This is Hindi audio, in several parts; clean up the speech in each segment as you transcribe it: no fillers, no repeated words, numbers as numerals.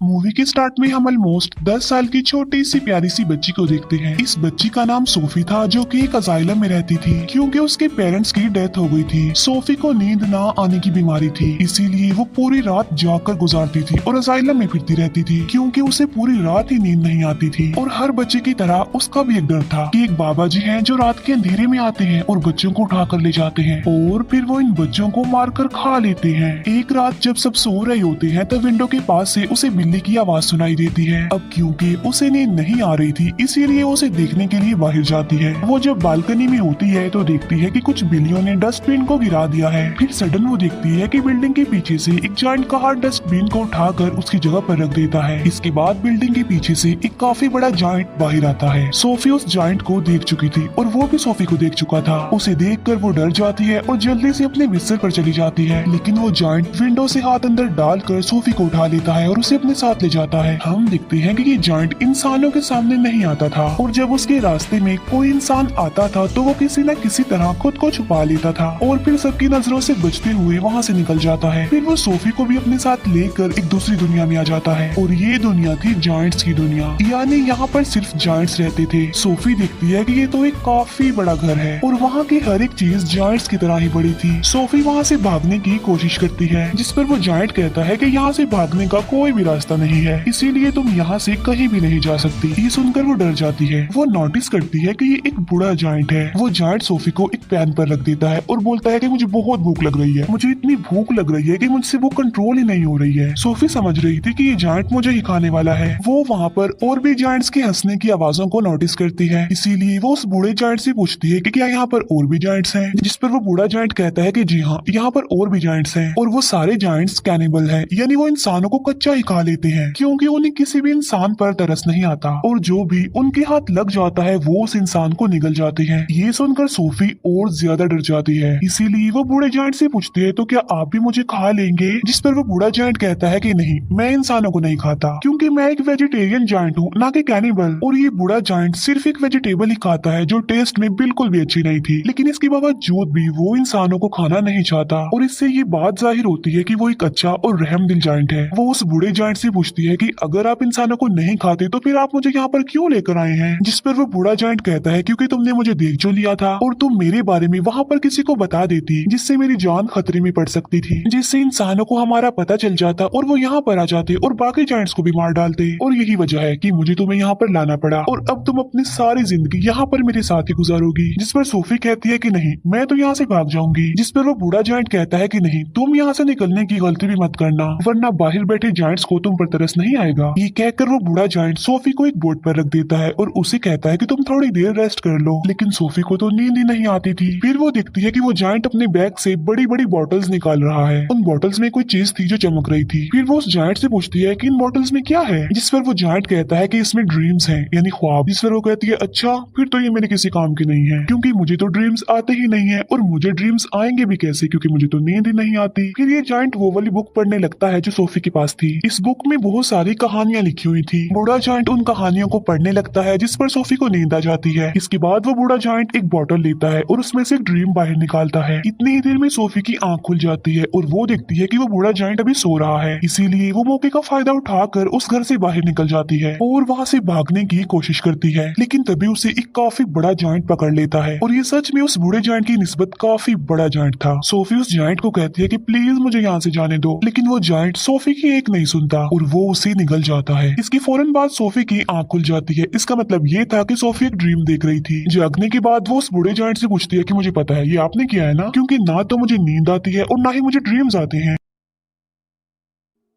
मूवी के स्टार्ट में हम ऑलमोस्ट 10 साल की छोटी सी प्यारी सी बच्ची को देखते हैं। इस बच्ची का नाम सोफी था, जो कि एक असाइलम में रहती थी क्योंकि उसके पेरेंट्स की डेथ हो गई थी। सोफी को नींद ना आने की बीमारी थी, इसीलिए वो पूरी रात जागकर गुजारती थी और असाइलम में फिरती रहती थी क्योंकि उसे पूरी रात ही नींद नहीं आती थी। और हर बच्चे की तरह उसका भी एक डर था कि एक बाबा जी हैं जो रात के अंधेरे में आते हैं और बच्चों को उठाकर ले जाते हैं और फिर वो इन बच्चों को मारकर खा लेते हैं। एक रात जब सब सो रहे होते हैं तब विंडो के पास से उसे बिल्ली की आवाज सुनाई देती है। अब क्योंकि उसे नींद नहीं आ रही थी, इसीलिए उसे देखने के लिए बाहर जाती है। वो जब बालकनी में होती है तो देखती है कि कुछ बिल्लियों ने डस्टबिन को गिरा दिया है। फिर सडन वो देखती है कि बिल्डिंग के पीछे से एक जायंट कार डस्टबिन को उठाकर उसकी जगह पर रख देता है। इसके बाद बिल्डिंग के पीछे से एक काफी बड़ा जायंट बाहर आता है। सोफी उस जायंट को देख चुकी थी और वो भी सोफी को देख चुका था। उसे देखकर वो डर जाती है और जल्दी से अपने बिस्तर पर चली जाती है, लेकिन वो जायंट विंडो से हाथ अंदर डालकर सोफी को उठा लेता है और उसे अपने साथ ले जाता है। हम देखते हैं कि ये जायंट इंसानों के सामने नहीं आता था और जब उसके रास्ते में कोई इंसान आता था तो वो किसी न किसी तरह खुद को छुपा लेता था और फिर सबकी नजरों से बचते हुए वहाँ से निकल जाता है। फिर वो सोफी को भी अपने साथ लेकर एक दूसरी दुनिया में आ जाता है और ये दुनिया थी जायंट्स की दुनिया, यानी यहाँ पर सिर्फ जायंट्स रहते थे। सोफी देखती है कि ये तो एक काफी बड़ा घर है और वहाँ की हर एक चीज जायंट्स की तरह ही बड़ी थी। सोफी वहाँ से भागने की कोशिश करती है, जिस पर वो जायंट कहता है कि यहाँ से भागने का कोई भी रास्ता नहीं है, इसीलिए तुम यहाँ से कहीं भी नहीं जा सकती। ये सुनकर वो डर जाती है। वो नोटिस करती है कि ये एक बूढ़ा जायंट है। वो जायंट सोफी को एक पैन पर रख देता है और बोलता है कि मुझे बहुत भूख लग रही है, मुझे इतनी भूख लग रही है कि मुझसे वो कंट्रोल ही नहीं हो रही है। सोफी समझ रही थी कि ये जायंट मुझे ही खाने वाला है। वो वहाँ पर और भी जायंट्स के हंसने की आवाजों को नोटिस करती है, इसीलिए वो उस बूढ़े जायंट से पूछती है कि क्या यहाँ पर और भी जायंट्स हैं, जिस पर वो बूढ़ा जायंट कहता है कि जी हाँ, यहाँ पर और भी जायंट्स हैं और वो सारे जायंट्स कैनिबल हैं, यानी वो इंसानों को कच्चा ही खा लेते हैं क्योंकि उन्हें किसी भी इंसान पर तरस नहीं आता और जो भी उनके हाथ लग जाता है वो उस इंसान को निगल जाते हैं। ये सुनकर सोफी और ज्यादा डर जाती है, इसीलिए वो बूढ़े जायंट से पूछती है तो क्या आप भी मुझे खा लेंगे, जिस पर वो बूढ़ा जायंट कहता है कि नहीं, मैं इंसानों को नहीं खाता क्योंकि मैं एक वेजिटेरियन जायंट हूँ, ना कि कैनिबल। और ये बूढ़ा जायंट सिर्फ एक वेजिटेबल ही खाता है जो टेस्ट में बिल्कुल भी अच्छी नहीं थी, लेकिन इसके बावजूद भी वो इंसानों को खाना नहीं चाहता और इससे ये बात जाहिर होती है कि वो एक अच्छा और रहमदिल जायंट है। वो उस बूढ़े जायंट से पूछती है कि अगर आप इंसानों को नहीं खाते तो फिर आप मुझे यहाँ पर क्यों लेकर आए हैं, जिस पर वो बूढ़ा जायंट कहता है क्योंकि तुमने मुझे देख जो लिया था और तुम मेरे बारे में वहाँ पर किसी को बता देती जिससे मेरी जान खतरे में पड़ सकती थी, जिससे इंसानों को हमारा पता चल जाता और वो यहाँ पर आ जाते और बाकी जायंट्स को भी मार डालते और यही वजह है कि मुझे तुम्हें यहाँ पर लाना पड़ा और अब तुम अपनी सारी जिंदगी यहाँ पर मेरे साथ ही गुजारोगी। जिस पर सोफी कहती है कि नहीं, मैं तो यहाँ से भाग जाऊंगी, जिस पर वो बूढ़ा जायंट कहता है कि नहीं, तुम यहाँ से निकलने की गलती भी मत करना वरना बाहर बैठे जायंट्स को तुम पर तरस नहीं आएगा। ये कहकर वो बूढ़ा जायंट सोफी को एक बोर्ड पर रख देता है और उसे कहता है कि तुम थोड़ी देर रेस्ट कर लो, लेकिन सोफी को तो नींद ही नहीं आती थी। फिर वो देखती है कि वो जायंट अपने बैग से बड़ी बड़ी बॉटल्स निकाल रहा है। उन बॉटल्स में कोई चीज थी जो चमक रही थी। फिर वो उस जायंट से पूछती है कि इन बॉटल्स में क्या है, जिस पर वो जायंट कहता है कि इसमें ड्रीम्स हैं, यानी ख्वाब। जिस पर वो कहती है अच्छा, फिर तो ये मेरे किसी काम की नहीं है क्योंकि मुझे तो ड्रीम्स आते ही नहीं है और मुझे ड्रीम्स आएंगे भी कैसे क्योंकि मुझे तो नींद ही नहीं आती। फिर ये जायंट वो वाली बुक पढ़ने लगता है जो सोफी के पास थी। इस बुक में बहुत सारी कहानियां लिखी हुई थी। बूढ़ा जायंट उन कहानियों को पढ़ने लगता है जिस पर सोफी को नींद आ जाती है। इसके बाद वो बूढ़ा जायंट एक बॉटल लेता है और उसमें से एक ड्रीम बाहर निकालता है। इतनी ही देर में सोफी की आंख खुल जाती है और वो देखती है कि वो बूढ़ा जायंट अभी सो रहा है, इसीलिए वो मौके का फायदा उठाकर उस घर से बाहर निकल जाती है और वहाँ से भागने की कोशिश करती है, लेकिन तभी उसे एक काफी बड़ा जायंट पकड़ लेता है और ये सच में उस बूढ़े जायंट की निस्बत काफी बड़ा जायंट था। सोफी उस जायंट को कहती है कि प्लीज मुझे यहाँ से जाने दो, लेकिन वो जायंट सोफी की एक नहीं सुनता और वो उसे निगल जाता है। इसकी फौरन बाद सोफी की आंख खुल जाती है। इसका मतलब ये था कि सोफी एक ड्रीम देख रही थी। जागने के बाद वो उस बूढ़े जायंट से पूछती है कि मुझे पता है ये आपने किया है ना, क्योंकि ना तो मुझे नींद आती है और ना ही मुझे ड्रीम्स आते हैं,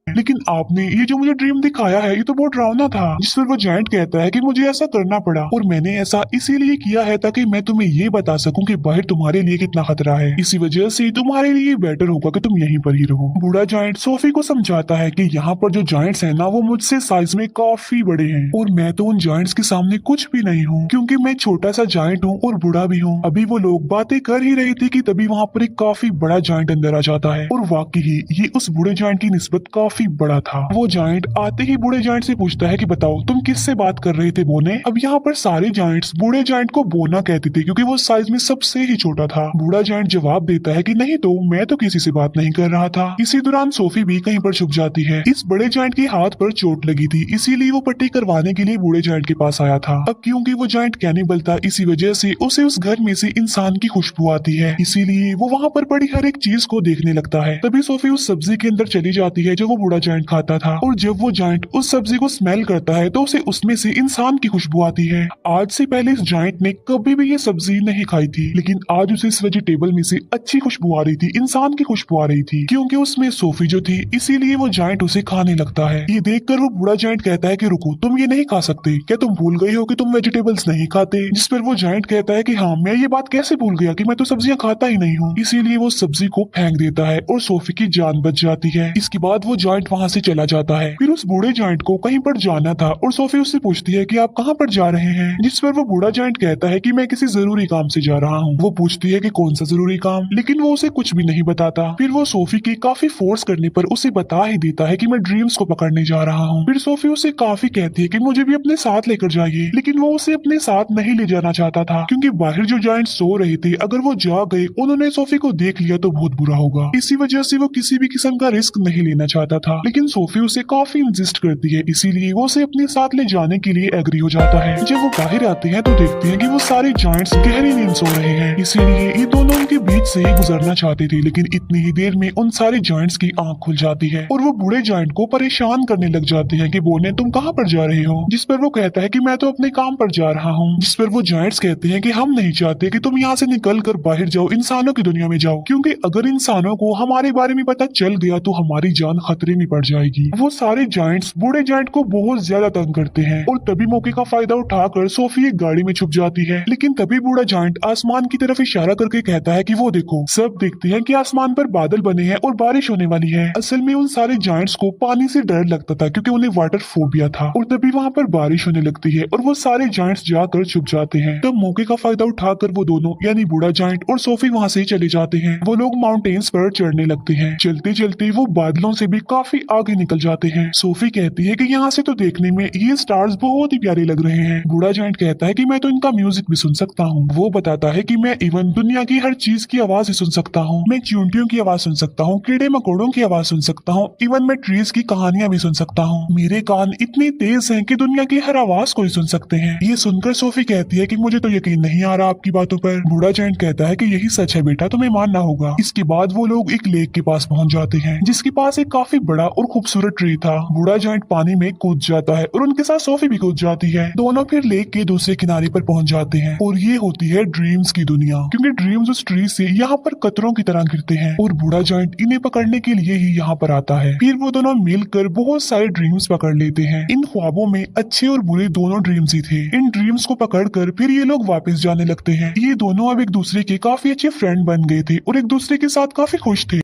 लेकिन आपने ये जो मुझे ड्रीम दिखाया है ये तो बहुत डरावना था। जिस पर वो जायंट कहता है कि मुझे ऐसा करना पड़ा और मैंने ऐसा इसीलिए किया है ताकि मैं तुम्हें ये बता सकूं कि बाहर तुम्हारे लिए कितना खतरा है, इसी वजह से तुम्हारे लिए बेटर होगा कि तुम यहीं पर ही रहो। बूढ़ा जायंट सोफी को समझाता है कि यहाँ पर जो जायंट्स हैं ना वो मुझसे साइज में काफी बड़े हैं और मैं तो उन जायंट्स के सामने कुछ भी नहीं हूँ क्योंकि मैं छोटा सा जायंट हूँ और बूढ़ा भी हूँ। अभी वो लोग बातें कर ही रहे थे कि तभी वहाँ पर एक काफी बड़ा जायंट अंदर आ जाता है और वाकई ही ये उस बूढ़े जायंट की निस्बत काफी काफी बड़ा था। वो जायंट आते ही बूढ़े जायंट से पूछता है कि बताओ तुम किससे बात कर रहे थे बोने। अब यहाँ पर सारे जायंट्स बूढ़े जायंट को बोना कहते थे क्योंकि वो साइज में सबसे ही छोटा था। बूढ़ा जायंट जवाब देता है कि नहीं तो मैं तो किसी से बात नहीं कर रहा था। इसी दौरान सोफी भी कहीं पर छुप जाती है। इस बड़े जायंट के हाथ पर चोट लगी थी, इसीलिए वो पट्टी करवाने के लिए बूढ़े जायंट के पास आया था। अब क्योंकि वो जायंट कैनिबल था, इसी वजह से उसे उस घर में से इंसान की खुशबू आती है, इसीलिए वो वहाँ पर पड़ी हर एक चीज को देखने लगता है। तभी सोफी उस सब्जी के अंदर चली जाती है जो वो बूढ़ा जायंट खाता था, और जब वो जायंट उस सब्जी को स्मेल करता है तो उसे उसमें से इंसान की खुशबू आती है। आज से पहले इस जायंट ने कभी भी ये सब्जी नहीं खाई थी, लेकिन आज उसे इस वेजिटेबल में से अच्छी खुशबू आ रही थी, इंसान की खुशबू आ रही थी, क्योंकि उसमें सोफी जो थी, इसीलिए वो जायंट उसे खाने लगता है। ये देखकर वो बूढ़ा जायंट कहता है कि रुको, तुम ये नहीं खा सकते, क्या तुम भूल गए हो कि तुम वेजिटेबल्स नहीं खाते। जिस पर वो जायंट कहता है कि हाँ, मैं ये बात कैसे भूल गया कि मैं तो सब्जियां खाता ही नहीं हूँ। इसीलिए वो सब्जी को फेंक देता है और सोफी की जान बच जाती है। इसके बाद वो जायंट वहाँ से चला जाता है। फिर उस बूढ़े जायंट को कहीं पर जाना था और सोफी उससे पूछती है कि आप कहाँ पर जा रहे हैं, जिस पर वो बूढ़ा जायंट कहता है कि मैं किसी जरूरी काम से जा रहा हूँ। वो पूछती है कि कौन सा जरूरी काम, लेकिन वो उसे कुछ भी नहीं बताता। फिर वो सोफी के काफी फोर्स करने पर उसे बता ही देता है कि मैं ड्रीम्स को पकड़ने जा रहा हूँ। फिर सोफी उसे काफी कहती है कि मुझे भी अपने साथ लेकर जाइए, लेकिन वो उसे अपने साथ नहीं ले जाना चाहता था, क्योंकि बाहर जो जायंट सो रहे थे, अगर वो जा गए, उन्होंने सोफी को देख लिया तो बहुत बुरा होगा। इसी वजह से वो किसी भी किस्म का रिस्क नहीं लेना चाहता था, लेकिन सोफी उसे काफी इंसिस्ट करती है, इसीलिए वो उसे अपने साथ ले जाने के लिए एग्री हो जाता है। जब वो बाहर आते हैं तो देखते हैं कि वो सारे जायंट्स गहरी नींद सो रहे हैं, इसीलिए ये दोनों उनके बीच से ही गुजरना चाहते थे, लेकिन इतनी ही देर में उन सारे जायंट्स की आंख खुल जाती है और वो बूढ़े जायंट को परेशान करने लग जाते हैं कि बोने तुम कहाँ पर जा रहे हो, जिस पर वो कहता है कि मैं तो अपने काम पर जा रहा हूँ। जिस पर वो जायंट्स कहते हैं कि हम नहीं चाहते कि तुम यहाँ से निकल कर बाहर जाओ, इंसानों की दुनिया में जाओ, क्योंकि अगर इंसानों को हमारे बारे में पता चल गया तो हमारी जान खतरे में पड़ जाएगी। वो सारे जायंट्स बूढ़े जायंट को बहुत ज्यादा तंग करते हैं और तभी मौके का फायदा उठाकर सोफी एक गाड़ी में छुप जाती है। लेकिन तभी बूढ़ा जायंट आसमान की तरफ इशारा करके कहता है कि वो देखो। सब देखते हैं कि आसमान पर बादल बने हैं और बारिश होने वाली है। असल में उन सारे जायंट्स को पानी से डर लगता था क्योंकि उन्हें वाटर फोबिया था, और तभी वहाँ पर बारिश होने लगती है और वो सारे जायंट्स जाकर छुप जाते हैं। तब मौके का फायदा उठाकर वो दोनों यानी बूढ़ा जायंट और सोफी वहाँ से चले जाते हैं। वो लोग माउंटेन्स पर चढ़ने लगते हैं। चलते चलते वो बादलों से भी काफी आगे निकल जाते हैं। सोफी कहती है कि यहाँ से तो देखने में ये स्टार्स बहुत ही प्यारे लग रहे हैं। बूढ़ा जायंट कहता है कि मैं तो इनका म्यूजिक भी सुन सकता हूँ। वो बताता है कि मैं इवन दुनिया की हर चीज की आवाज सुन सकता हूँ। मैं चींटियों की आवाज सुन सकता हूँ, कीड़े मकोड़ों की आवाज सुन सकता हूँ, इवन मैं ट्रीज की कहानियां भी सुन सकता हूँ। मेरे कान इतने तेज हैं कि दुनिया की हर आवाज को ही सुन सकते हैं। ये सुनकर सोफी कहती है कि मुझे तो यकीन नहीं आ रहा आपकी बातों पर। बूढ़ा जायंट कहता है कि यही सच है बेटा, तुम्हें मानना होगा। इसके बाद वो लोग एक लेक के पास पहुंच जाते हैं, जिसके पास एक काफी बड़ा और खूबसूरत ट्री था। बूढ़ा जायंट पानी में कूद जाता है और उनके साथ सोफी भी कूद जाती है। दोनों फिर लेक के दूसरे किनारे पर पहुंच जाते हैं और ये होती है ड्रीम्स की दुनिया, क्योंकि ड्रीम्स उस ट्री से यहाँ पर कतरों की तरह गिरते हैं और बूढ़ा जायंट इन्हें पकड़ने के लिए ही यहाँ पर आता है। फिर वो दोनों मिलकर बहुत सारे ड्रीम्स पकड़ लेते हैं। इन ख्वाबों में अच्छे और बुरे दोनों ड्रीम्स ही थे। इन ड्रीम्स को पकड़कर फिर ये लोग वापस जाने लगते हैं। ये दोनों अब एक दूसरे के काफी अच्छे फ्रेंड बन गए थे और एक दूसरे के साथ काफी खुश थे।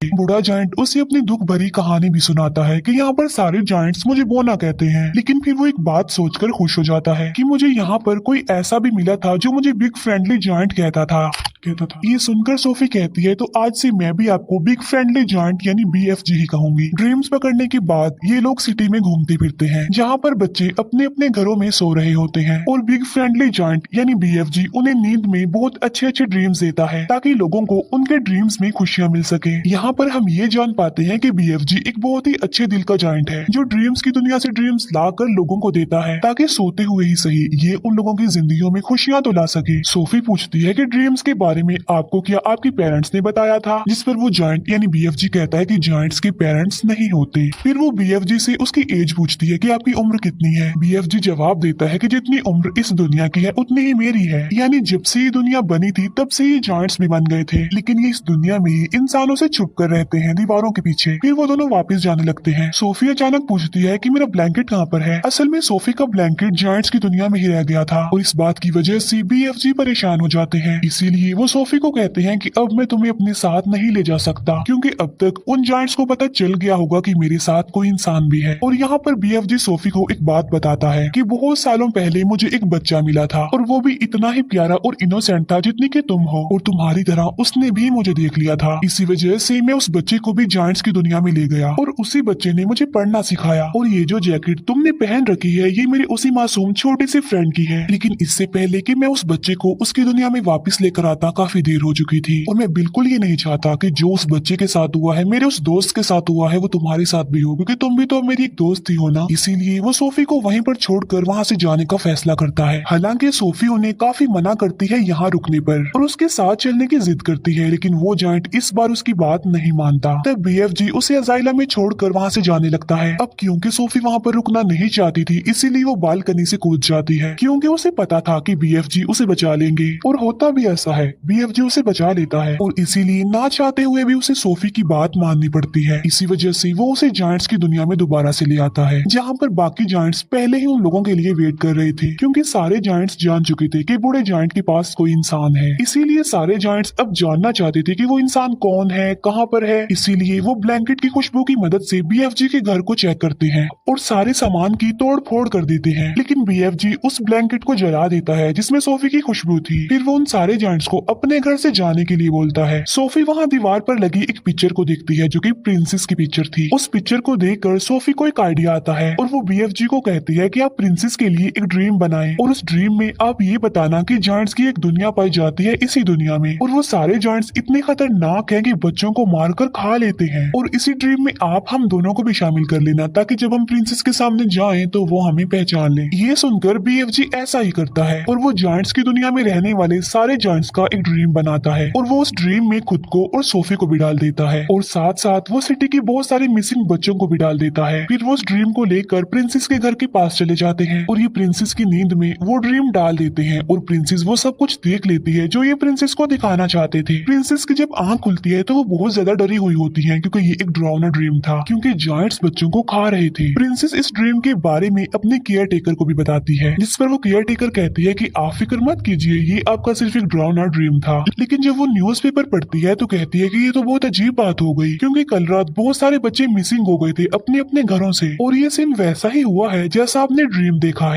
बूढ़ा जायंट उसे अपनी दुख भरी कहानी भी सुनाता है कि यहाँ पर सारे जायंट्स मुझे बोना कहते हैं, लेकिन फिर वो एक बात सोचकर खुश हो जाता है कि मुझे यहाँ पर कोई ऐसा भी मिला था जो मुझे बिग फ्रेंडली जायंट कहता था। ये सुनकर सोफी कहती है तो आज से मैं भी आपको बिग फ्रेंडली जायंट यानी BFG ही कहूंगी। ड्रीम्स पकड़ने के बाद ये लोग सिटी में घूमते फिरते हैं, जहाँ पर बच्चे अपने अपने घरों में सो रहे होते हैं और बिग फ्रेंडली जायंट यानी BFG उन्हें नींद में बहुत अच्छे अच्छे ड्रीम्स देता है ताकि लोगों को उनके ड्रीम्स में खुशियाँ मिल सके। यहाँ पर हम ये जान पाते हैं कि BFG एक बहुत ही अच्छे दिल का जायंट है जो ड्रीम्स की दुनिया से ड्रीम्स लाकर लोगों को देता है ताकि सोते हुए ही सही ये उन लोगों की जिंदगियों में खुशियाँ तो ला सके। सोफी पूछती है कि ड्रीम्स के बारे में आपको क्या आपके पेरेंट्स ने बताया था, जिस पर वो जायंट यानी BFG कहता है कि जायंट्स के पेरेंट्स नहीं होते। फिर वो BFG से उसकी एज पूछती है कि आपकी उम्र कितनी है। BFG जवाब देता है कि जितनी उम्र इस दुनिया की है उतनी ही मेरी है, यानी जब से ये दुनिया बनी थी तब से ये जायंट्स भी बन गए थे, लेकिन ये इस दुनिया में ही इंसानों से छुप कर रहते हैं दीवारों के पीछे। फिर वो दोनों वापस जाने लगते हैं। सोफी अचानक पूछती है कि मेरा ब्लैंकेट कहाँ पर है। असल में सोफी का ब्लैंकेट जायंट्स की दुनिया में ही रह गया था और इस बात की वजह से BFG परेशान हो जाते हैं, इसीलिए वो सोफी को कहते हैं कि अब मैं तुम्हें अपने साथ नहीं ले जा सकता, क्योंकि अब तक उन जायंट्स को पता चल गया होगा कि मेरे साथ कोई इंसान भी है। और यहाँ पर बीएफजी सोफी को एक बात बताता है कि बहुत सालों पहले मुझे एक बच्चा मिला था, और वो भी इतना ही प्यारा और इनोसेंट था जितनी कि तुम हो, और तुम्हारी तरह उसने भी मुझे देख लिया था। इसी वजह से मैं उस बच्चे को भी जायंट्स की दुनिया में ले गया, और उसी बच्चे ने मुझे पढ़ना सिखाया। और ये जो जैकेट तुमने पहन रखी है ये मेरी उसी मासूम छोटे से फ्रेंड की है। लेकिन इससे पहले कि मैं उस बच्चे को उसकी दुनिया में वापस लेकर आता काफी देर हो चुकी थी, और मैं बिल्कुल ये नहीं चाहता कि जो उस बच्चे के साथ हुआ है, मेरे उस दोस्त के साथ हुआ है, वो तुम्हारे साथ भी हो, क्योंकि तुम भी तो मेरी एक दोस्त ही हो ना। इसीलिए वो सोफी को वहीं पर छोड़कर वहाँ से जाने का फैसला करता है। हालांकि सोफी उन्हें काफी मना करती है यहाँ रुकने पर, और उसके साथ चलने की जिद करती है, लेकिन वो जायंट इस बार उसकी बात नहीं मानता। तब बीएफजी उसे अजाइलम में छोड़कर वहाँ से जाने लगता है। अब क्योंकि सोफी वहाँ पर रुकना नहीं चाहती थी, इसीलिए वो बालकनी से कूद जाती है, क्योंकि उसे पता था कि बीएफजी उसे बचा लेंगे। और होता भी ऐसा है, बीएफजी उसे बचा लेता है, और इसीलिए ना चाहते हुए भी उसे सोफी की बात माननी पड़ती है। इसी वजह से वो उसे जायंट्स की दुनिया में दोबारा से ले आता है, जहाँ पर बाकी जायंट्स पहले ही उन लोगों के लिए वेट कर रहे थे, क्योंकि सारे जायंट्स जान चुके थे कि बूढ़े जायंट के पास कोई इंसान है। इसीलिए सारे जायंट्स अब जानना चाहते थे कि वो इंसान कौन है, कहाँ पर है। इसीलिए वो ब्लैंकेट की खुशबू की मदद से बीएफजी के घर को चेक करते हैं और सारे सामान की तोड़ फोड़ कर देते हैं। लेकिन बीएफजी उस ब्लैंकेट को जला देता है जिसमें सोफी की खुशबू थी। फिर वो उन सारे जायंट्स को अपने घर से जाने के लिए बोलता है। सोफी वहाँ दीवार पर लगी एक पिक्चर को देखती है जो कि प्रिंसेस की पिक्चर थी। उस पिक्चर को देखकर सोफी को एक आइडिया आता है, और वो बीएफजी को कहती है कि आप प्रिंसेस के लिए एक ड्रीम बनाएं, और उस ड्रीम में आप ये बताना कि जायंट्स की एक दुनिया पाई जाती है इसी दुनिया में, और वो सारे जायंट्स इतने खतरनाक हैं कि बच्चों को मारकर खा लेते हैं, और इसी ड्रीम में आप हम दोनों को भी शामिल कर लेना, ताकि जब हम प्रिंसेस के सामने जाएं तो वो हमें पहचान ले। ये सुनकर बीएफजी ऐसा ही करता है, और वो जायंट्स की दुनिया में रहने वाले सारे जायंट्स का एक ड्रीम बनाता है, और वो उस ड्रीम में खुद को और सोफी को भी डाल देता है, और साथ साथ वो सिटी की बहुत सारे मिसिंग बच्चों को भी डाल देता है। फिर वो उस ड्रीम को लेकर प्रिंसेस के घर के पास चले जाते हैं, और ये प्रिंसेस की नींद में वो ड्रीम डाल देते हैं, और प्रिंसेस वो सब कुछ देख लेती है जो ये प्रिंसेस को दिखाना चाहते थे। प्रिंसेस की जब आंख खुलती है तो वो बहुत ज्यादा डरी हुई होती है, क्योंकि ये एक डरावना ड्रीम था, क्योंकि जायंट्स बच्चों को खा रहे थे। प्रिंसेस इस ड्रीम के बारे में अपने केयर टेकर को भी बताती है, जिस पर वो केयर टेकर कहती है कि आप फिक्र मत कीजिए, ये आपका सिर्फ एक डरावना ड्रीम था। लेकिन जब वो न्यूज़पेपर पढ़ती है तो कहती है कि ये तो बहुत अजीब बात हो गई, क्योंकि कल रात बहुत सारे बच्चे मिसिंग हो गए थे अपने अपने घरों से, और ये सेम वैसा ही हुआ है जैसा आपने ड्रीम देखा है।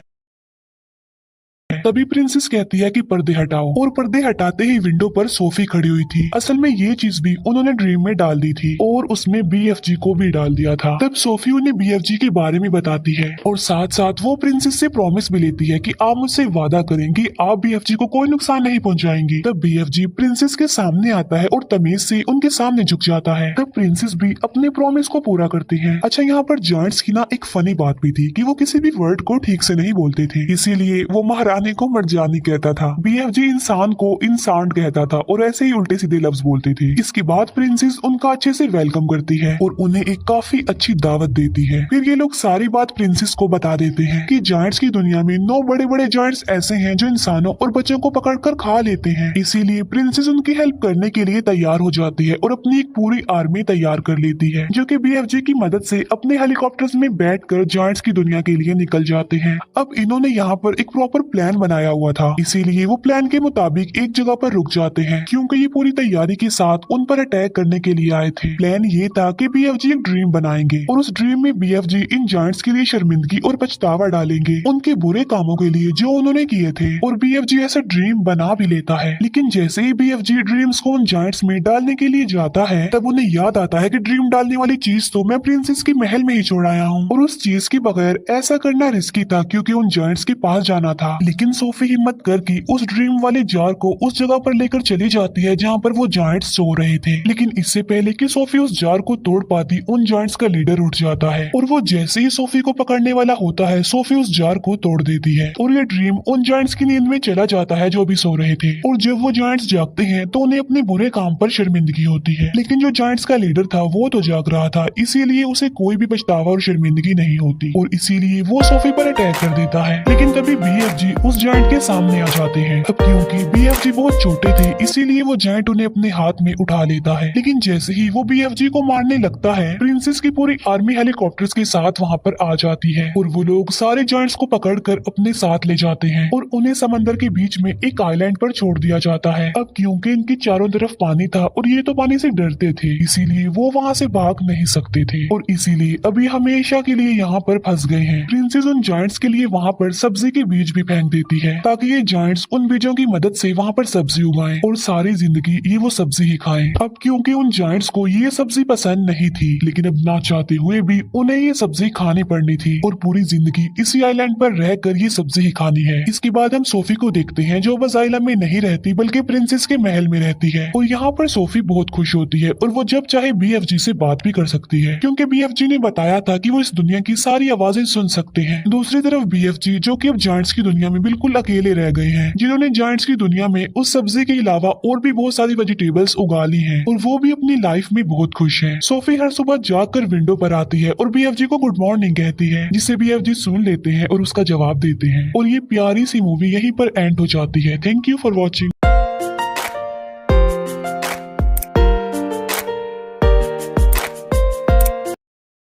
तभी प्रिंसेस कहती है कि पर्दे हटाओ, और पर्दे हटाते ही विंडो पर सोफी खड़ी हुई थी। असल में ये चीज भी उन्होंने ड्रीम में डाल दी थी, और उसमें बीएफजी को भी डाल दिया था। तब सोफी उन्हें बीएफजी के बारे में बताती है, और साथ साथ वो प्रिंसेस से प्रॉमिस भी लेती है कि आप मुझसे वादा करेंगी आप बीएफजी को कोई नुकसान नहीं पहुंचाएंगी। तब बीएफजी प्रिंसेस के सामने आता है और तमीज से उनके सामने झुक जाता है। तब प्रिंसेस भी अपने प्रॉमिस को पूरा करती है। अच्छा, यहाँ पर जायंट्स की ना एक फनी बात भी थी कि वो किसी भी वर्ड को ठीक से नहीं बोलते थे, इसीलिए वो महारानी को मर्जानी कहता था, बीएफजी इंसान को इंसान कहता था, और ऐसे ही उल्टे सीधे लफ्ज बोलते थे। इसके बाद प्रिंसेस उनका अच्छे से वेलकम करती है और उन्हें एक काफी अच्छी दावत देती है। फिर ये लोग सारी बात प्रिंसेस को बता देते हैं कि जायंट्स की दुनिया में 9 बड़े बड़े जायंट्स ऐसे हैं जो इंसानों और बच्चों को पकड़कर खा लेते हैं। इसीलिए प्रिंसेस उनकी हेल्प करने के लिए तैयार हो जाती है और अपनी एक पूरी आर्मी तैयार कर लेती है, जो कि बीएफजी की मदद से अपने हेलीकॉप्टर्स में बैठकर जायंट्स की दुनिया के लिए निकल जाते हैं। अब इन्होंने यहाँ पर एक प्रॉपर प्लान बनाया हुआ था, इसीलिए वो प्लान के मुताबिक एक जगह पर रुक जाते हैं, क्योंकि ये पूरी तैयारी के साथ उन पर अटैक करने के लिए आए थे। प्लान ये था कि बीएफजी एक ड्रीम बनाएंगे, और उस ड्रीम में बीएफजी इन जायंट्स के लिए शर्मिंदगी और पछतावा डालेंगे उनके बुरे कामों के लिए जो उन्होंने किए थे। और बीएफजी ऐसा ड्रीम बना भी लेता है, लेकिन जैसे ही बीएफजी ड्रीम्स को उन जायंट्स में डालने के लिए जाता है, तब उन्हें याद आता है कि ड्रीम डालने वाली चीज तो मैं प्रिंसेस के महल में ही छोड़ आया हूँ, और उस चीज के बगैर ऐसा करना रिस्की था, क्योंकि उन जायंट्स के पास जाना था। लेकिन सोफी हिम्मत करके उस ड्रीम वाले जार को उस जगह पर लेकर चली जाती है जहाँ पर वो जायंट्स सो रहे थे। लेकिन इससे पहले कि सोफी उस जार को तोड़ पाती, उन जायंट्स का लीडर उठ जाता है, और वो जैसे ही सोफी को पकड़ने वाला होता है, सोफी उस जार को तोड़ देती है, और ये ड्रीम उन जायंट्स की नींद में चला जाता है जो भी सो रहे थे। और जब वो जायंट्स जागते हैं तो उन्हें अपने बुरे काम पर शर्मिंदगी होती है, लेकिन जो जायंट्स का लीडर था वो तो जाग रहा था, इसीलिए उसे कोई भी पछतावा और शर्मिंदगी नहीं होती, और इसीलिए वो सोफी पर अटैक कर देता है। लेकिन तभी बीएफजी उस जायंट के सामने आ जाते हैं। अब क्योंकि BFG बहुत छोटे थे इसीलिए वो जायंट उन्हें अपने हाथ में उठा लेता है, लेकिन जैसे ही वो BFG को मारने लगता है प्रिंसेस की पूरी आर्मी हेलीकॉप्टर्स के साथ वहाँ पर आ जाती है और वो लोग सारे जायंट्स को पकड़कर अपने साथ ले जाते हैं और उन्हें समंदर के बीच में एक आइलैंड पर छोड़ दिया जाता है। अब क्योंकि इनके चारों तरफ पानी था और ये तो पानी से डरते थे इसीलिए वो वहाँ से भाग नहीं सकते थे और इसीलिए अभी हमेशा के लिए यहाँ पर फंस गए हैं। प्रिंसेस उन जायंट्स के लिए वहाँ पर सब्जी के बीज भी फेंक देती है ताकि ये जायंट्स उन बीजों की मदद से वहाँ पर सब्जी उगाएं और सारी जिंदगी ये वो सब्जी ही खाएं। अब क्योंकि उन जायंट्स को ये सब्जी पसंद नहीं थी लेकिन अब ना चाहते हुए भी उन्हें ये सब्जी खानी पड़नी थी और पूरी जिंदगी इसी आइलैंड पर रहकर ये सब्जी ही खानी है। इसके बाद हम सोफी को देखते हैं जो बस आइलैंड में नहीं रहती बल्कि प्रिंसेस के महल में रहती है और यहाँ पर सोफी बहुत खुश होती है और वो जब चाहे BFG से बात भी कर सकती है क्योंकि BFG ने बताया था कि वो इस दुनिया की सारी आवाजें सुन सकते हैं। दूसरी तरफ BFG जो कि अब जायंट्स की दुनिया में बिल्कुल अकेले रह गए हैं जिन्होंने जायंट्स की दुनिया में उस सब्जी के अलावा और भी बहुत सारी वेजिटेबल्स उगा ली हैं और वो भी अपनी लाइफ में बहुत खुश है। सोफी हर सुबह जाकर विंडो पर आती है और BFG को गुड मॉर्निंग कहती है जिसे BFG सुन लेते हैं और उसका जवाब देते हैं और ये प्यारी सी मूवी यहीं पर एंड हो जाती है। Thank you for watching.